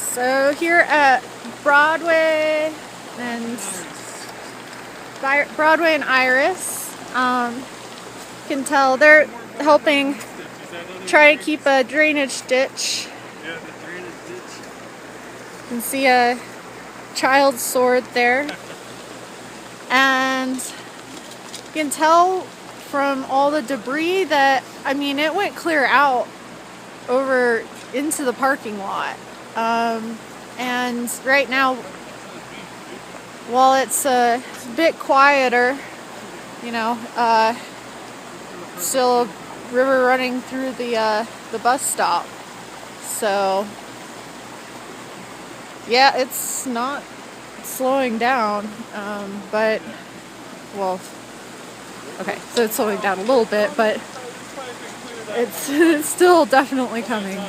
So here at Broadway and Iris, you can tell they're helping try to keep a drainage ditch. You can see a child's sword there, and you can tell from all the debris that, I mean, it went clear out over into the parking lot. And right now, while it's a bit quieter, you know, still a river running through the bus stop. So yeah, it's not slowing down, but, well, okay, so it's slowing down a little bit, but it's still definitely coming.